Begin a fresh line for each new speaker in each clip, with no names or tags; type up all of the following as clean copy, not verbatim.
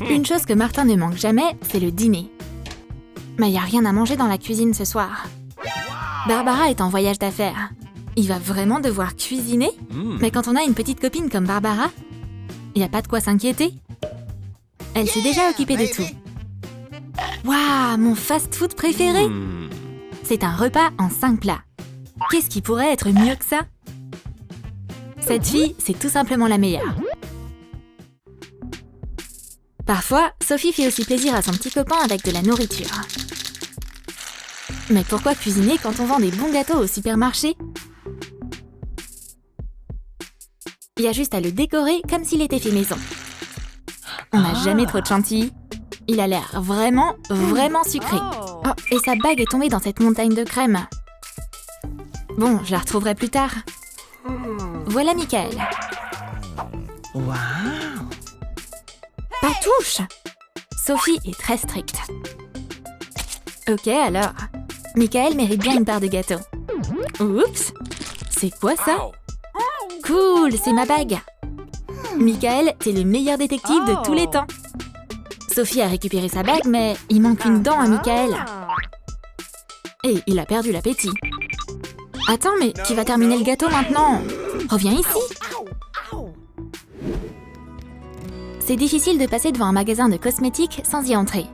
Une chose que Martin ne manque jamais, c'est le dîner. Mais y a rien à manger dans la cuisine ce soir. Barbara est en voyage d'affaires. Il va vraiment devoir cuisiner? Mais quand on a une petite copine comme Barbara, y a pas de quoi s'inquiéter. Elle s'est déjà occupée de tout. Waouh, mon fast-food préféré! C'est un repas en 5 plats. Qu'est-ce qui pourrait être mieux que ça? Cette fille, c'est tout simplement la meilleure. Parfois, Sophie fait aussi plaisir à son petit copain avec de la nourriture. Mais pourquoi cuisiner quand on vend des bons gâteaux au supermarché? Il y a juste à le décorer comme s'il était fait maison. On n'a jamais trop de chantilly. Il a l'air vraiment, vraiment sucré. Oh, et sa bague est tombée dans cette montagne de crème. Bon, je la retrouverai plus tard. Voilà Michael.
Wow.
Pas touche! Sophie est très stricte. Ok alors, Michael mérite bien une part de gâteau. Oups! C'est quoi ça? Cool, c'est ma bague! Michael, t'es le meilleur détective de tous les temps. Sophie a récupéré sa bague, mais il manque une dent à Michael. Et il a perdu l'appétit. Attends, mais qui va terminer le gâteau maintenant? Reviens ici! C'est difficile de passer devant un magasin de cosmétiques sans y entrer.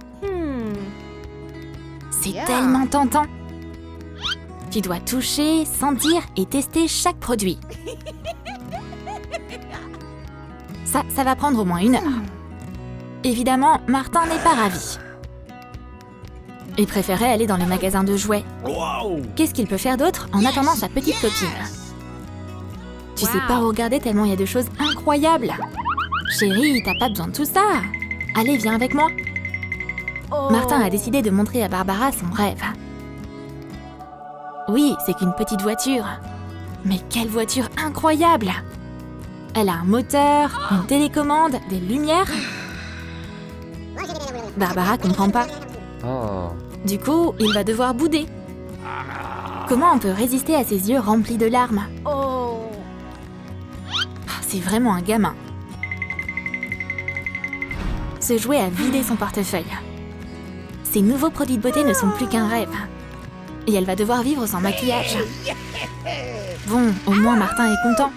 C'est tellement tentant. Tu dois toucher, sentir et tester chaque produit. Ça va prendre au moins 1 heure. Évidemment, Martin n'est pas ravi. Il préférait aller dans le magasin de jouets. Qu'est-ce qu'il peut faire d'autre en attendant sa petite copine? Tu sais pas où regarder tellement il y a de choses incroyables. Chérie, t'as pas besoin de tout ça. Allez, viens avec moi. Martin a décidé de montrer à Barbara son rêve. Oui, c'est qu'une petite voiture. Mais quelle voiture incroyable! Elle a un moteur, une télécommande, des lumières. Barbara comprend pas. Du coup, il va devoir bouder. Comment on peut résister à ses yeux remplis de larmes? C'est vraiment un gamin. Ce jouet a vidé son portefeuille. Ses nouveaux produits de beauté ne sont plus qu'un rêve. Et elle va devoir vivre sans maquillage. Bon, au moins Martin est content.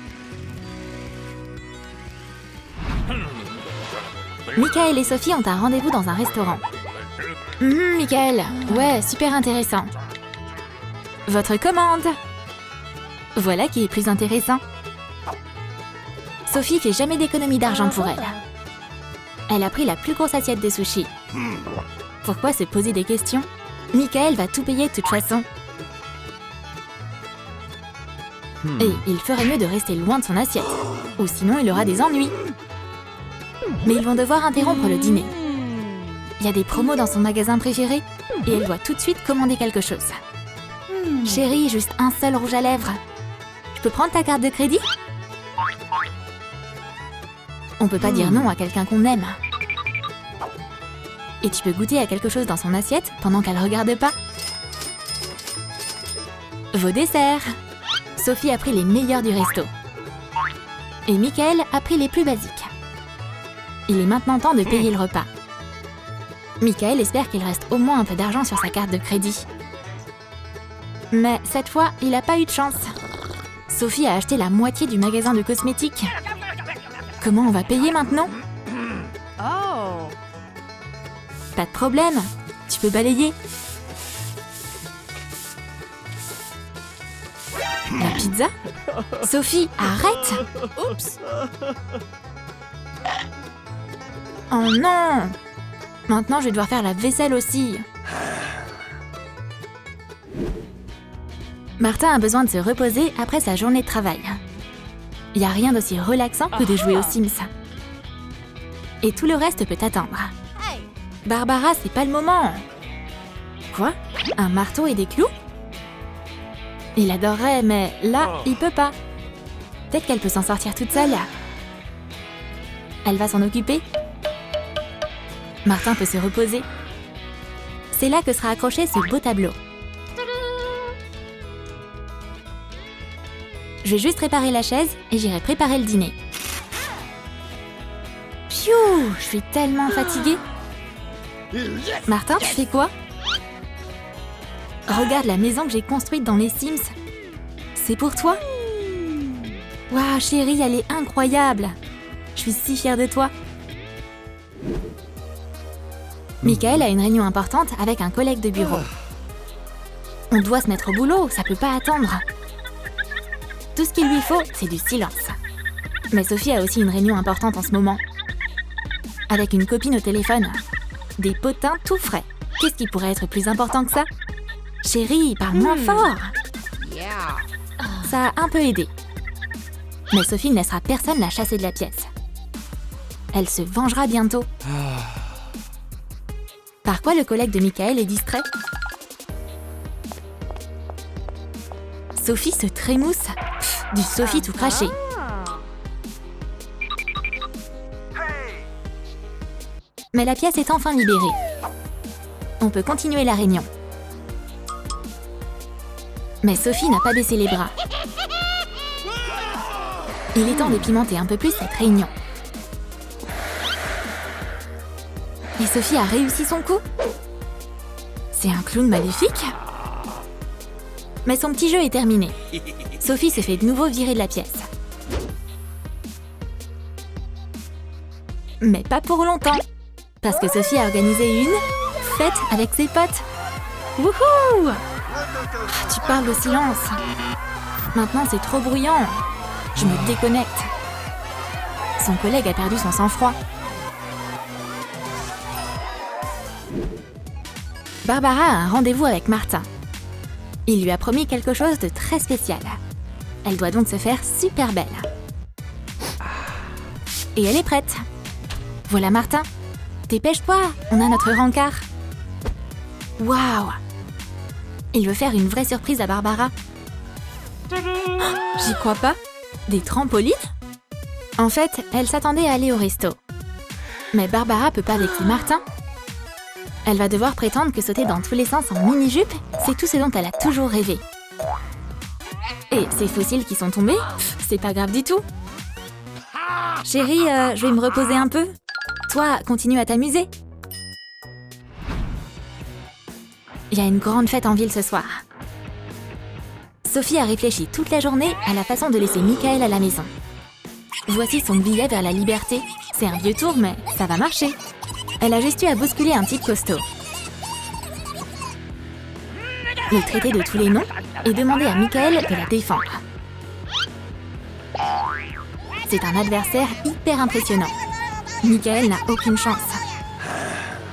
Michael et Sophie ont un rendez-vous dans un restaurant. Michael, ouais, super intéressant. Votre commande. Voilà qui est plus intéressant. Sophie fait jamais d'économie d'argent pour elle. Elle a pris la plus grosse assiette de sushi. Pourquoi se poser des questions? Michael va tout payer de toute façon. Et il ferait mieux de rester loin de son assiette, ou sinon il aura des ennuis. Mais ils vont devoir interrompre le dîner. Il y a des promos dans son magasin préféré, et elle doit tout de suite commander quelque chose. Chérie, juste un seul rouge à lèvres. Je peux prendre ta carte de crédit? On peut pas dire non à quelqu'un qu'on aime. Et tu peux goûter à quelque chose dans son assiette pendant qu'elle regarde pas. Vos desserts. Sophie a pris les meilleurs du resto. Et Michael a pris les plus basiques. Il est maintenant temps de payer le repas. Michael espère qu'il reste au moins un peu d'argent sur sa carte de crédit. Mais cette fois, il n'a pas eu de chance. Sophie a acheté la moitié du magasin de cosmétiques. Comment on va payer maintenant? Pas de problème, tu peux balayer. La pizza? Sophie, arrête! Oups! Oh non! Maintenant, je vais devoir faire la vaisselle aussi. Martin a besoin de se reposer après sa journée de travail. Il n'y a rien d'aussi relaxant que de jouer aux Sims. Et tout le reste peut attendre. Barbara, c'est pas le moment. Quoi? Un marteau et des clous? Il adorerait, mais là, il peut pas. Peut-être qu'elle peut s'en sortir toute seule. Elle va s'en occuper. Martin peut se reposer. C'est là que sera accroché ce beau tableau. Je vais juste réparer la chaise et j'irai préparer le dîner. Pfiou, je suis tellement fatiguée. Martin, tu fais quoi? Regarde la maison que j'ai construite dans les Sims. C'est pour toi? Waouh, chérie, elle est incroyable. Je suis si fière de toi. Michael a une réunion importante avec un collègue de bureau. On doit se mettre au boulot, ça peut pas attendre. Tout ce qu'il lui faut, c'est du silence. Mais Sophie a aussi une réunion importante en ce moment. Avec une copine au téléphone. Des potins tout frais. Qu'est-ce qui pourrait être plus important que ça? Chérie, parle moins fort. Ça a un peu aidé. Mais Sophie ne laissera personne la chasser de la pièce. Elle se vengera bientôt. Par quoi le collègue de Michael est distrait? Sophie se trémousse. Du Sophie tout craché. Mais la pièce est enfin libérée. On peut continuer la réunion. Mais Sophie n'a pas baissé les bras. Il est temps de pimenter un peu plus cette réunion. Et Sophie a réussi son coup. C'est un clown maléfique. Mais son petit jeu est terminé. Sophie se fait de nouveau virer de la pièce. Mais pas pour longtemps. Parce que Sophie a organisé une fête avec ses potes. Wouhou! Tu parles de silence. Maintenant, c'est trop bruyant. Je me déconnecte. Son collègue a perdu son sang-froid. Barbara a un rendez-vous avec Martin. Il lui a promis quelque chose de très spécial. Elle doit donc se faire super belle. Et elle est prête. Voilà Martin. Dépêche-toi, on a notre rencard. Waouh! Il veut faire une vraie surprise à Barbara. Oh, j'y crois pas. Des trampolines? En fait, elle s'attendait à aller au resto. Mais Barbara peut pas vexer Martin. Elle va devoir prétendre que sauter dans tous les sens en mini-jupe, c'est tout ce dont elle a toujours rêvé. Et ces fossiles qui sont tombés, c'est pas grave du tout. Chérie, je vais me reposer un peu. Toi, continue à t'amuser. Il y a une grande fête en ville ce soir. Sophie a réfléchi toute la journée à la façon de laisser Michael à la maison. Voici son billet vers la liberté. C'est un vieux tour, mais ça va marcher. Elle a juste eu à bousculer un type costaud. Le traiter de tous les noms et demander à Michael de la défendre. C'est un adversaire hyper impressionnant. Michael n'a aucune chance.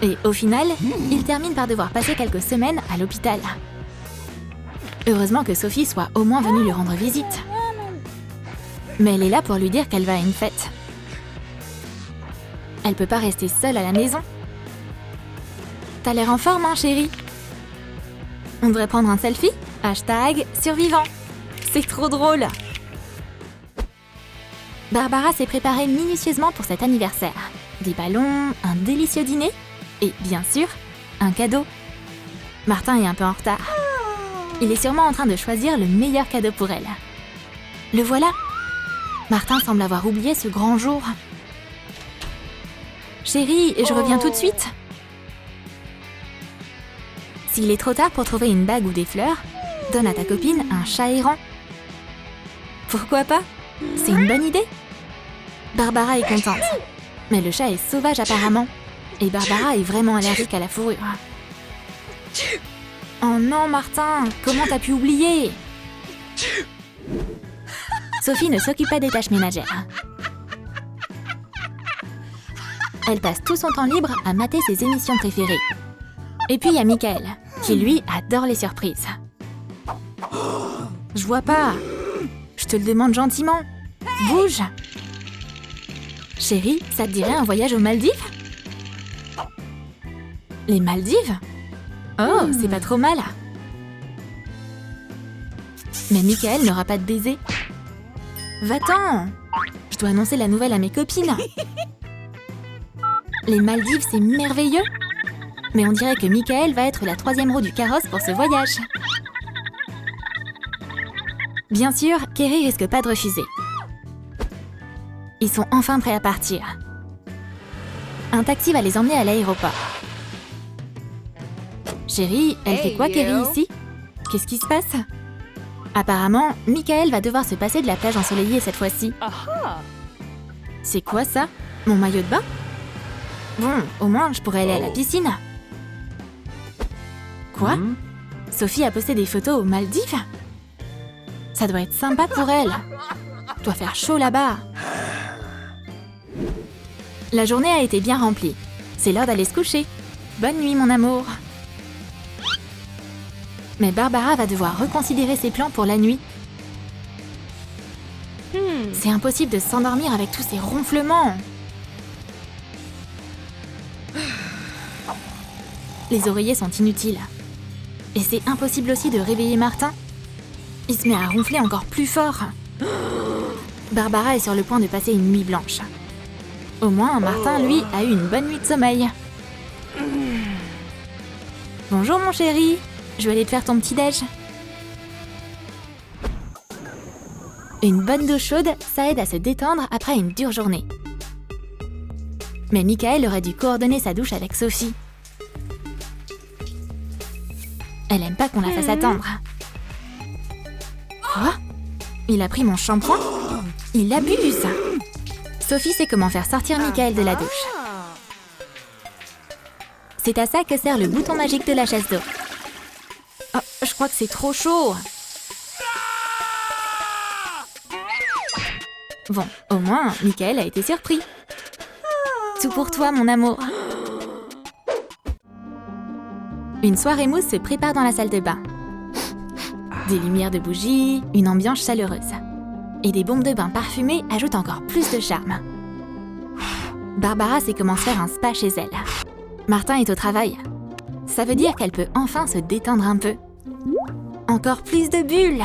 Et au final, il termine par devoir passer quelques semaines à l'hôpital. Heureusement que Sophie soit au moins venue lui rendre visite. Mais elle est là pour lui dire qu'elle va à une fête. Elle peut pas rester seule à la maison. T'as l'air en forme, hein, chérie? On devrait prendre un selfie? #survivant. C'est trop drôle. Barbara s'est préparée minutieusement pour cet anniversaire. Des ballons, un délicieux dîner et, bien sûr, un cadeau. Martin est un peu en retard. Il est sûrement en train de choisir le meilleur cadeau pour elle. Le voilà. Martin semble avoir oublié ce grand jour. Chérie, je reviens tout de suite. S'il est trop tard pour trouver une bague ou des fleurs, donne à ta copine un chat errant. Pourquoi pas? C'est une bonne idée. Barbara est contente. Mais le chat est sauvage apparemment. Et Barbara est vraiment allergique à la fourrure. Oh non, Martin, comment t'as pu oublier? Sophie ne s'occupe pas des tâches ménagères. Elle passe tout son temps libre à mater ses émissions préférées. Et puis il y a Michael, qui lui adore les surprises. Je vois pas. Je te le demande gentiment. Bouge. Chérie, ça te dirait un voyage aux Maldives? Les Maldives? Oh, c'est pas trop mal. Mais Michael n'aura pas de baiser. Va-t'en! Je dois annoncer la nouvelle à mes copines. Les Maldives, c'est merveilleux. Mais on dirait que Michael va être la 3e roue du carrosse pour ce voyage. Bien sûr, Kerry risque pas de refuser. Ils sont enfin prêts à partir. Un taxi va les emmener à l'aéroport. Chérie, elle fait quoi, Kerry, ici? Qu'est-ce qui se passe? Apparemment, Michael va devoir se passer de la plage ensoleillée cette fois-ci. C'est quoi ça? Mon maillot de bain? Bon, au moins, je pourrais aller à la piscine. Quoi? Sophie a posté des photos aux Maldives? Ça doit être sympa pour elle. Doit faire chaud là-bas. La journée a été bien remplie. C'est l'heure d'aller se coucher. Bonne nuit, mon amour. Mais Barbara va devoir reconsidérer ses plans pour la nuit. C'est impossible de s'endormir avec tous ces ronflements. Les oreillers sont inutiles. Et c'est impossible aussi de réveiller Martin. Il se met à ronfler encore plus fort. Barbara est sur le point de passer une nuit blanche. Au moins, Martin, lui, a eu une bonne nuit de sommeil. Bonjour, mon chéri. Je vais aller te faire ton petit-déj. Une bonne douche chaude, ça aide à se détendre après une dure journée. Mais Michael aurait dû coordonner sa douche avec Sophie. Elle aime pas qu'on la fasse attendre. Quoi? Il a pris mon shampoing? Il abuse! Sophie sait comment faire sortir Michael de la douche. C'est à ça que sert le bouton magique de la chasse d'eau. Oh, je crois que c'est trop chaud. Bon, au moins, Michael a été surpris. Tout pour toi, mon amour. Une soirée mousse se prépare dans la salle de bain. Des lumières de bougies, une ambiance chaleureuse. Et des bombes de bain parfumées ajoutent encore plus de charme. Barbara sait comment faire un spa chez elle. Martin est au travail. Ça veut dire qu'elle peut enfin se détendre un peu. Encore plus de bulles!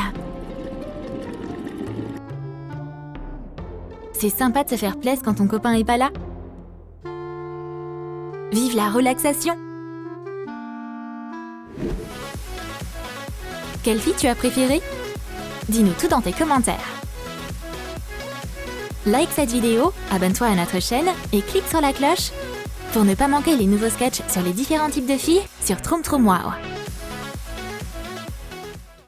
C'est sympa de se faire plaisir quand ton copain est pas là. Vive la relaxation! Quelle fille tu as préférée? Dis-nous tout dans tes commentaires. Like cette vidéo, abonne-toi à notre chaîne et clique sur la cloche pour ne pas manquer les nouveaux sketchs sur les différents types de filles sur Troom Troom Wow.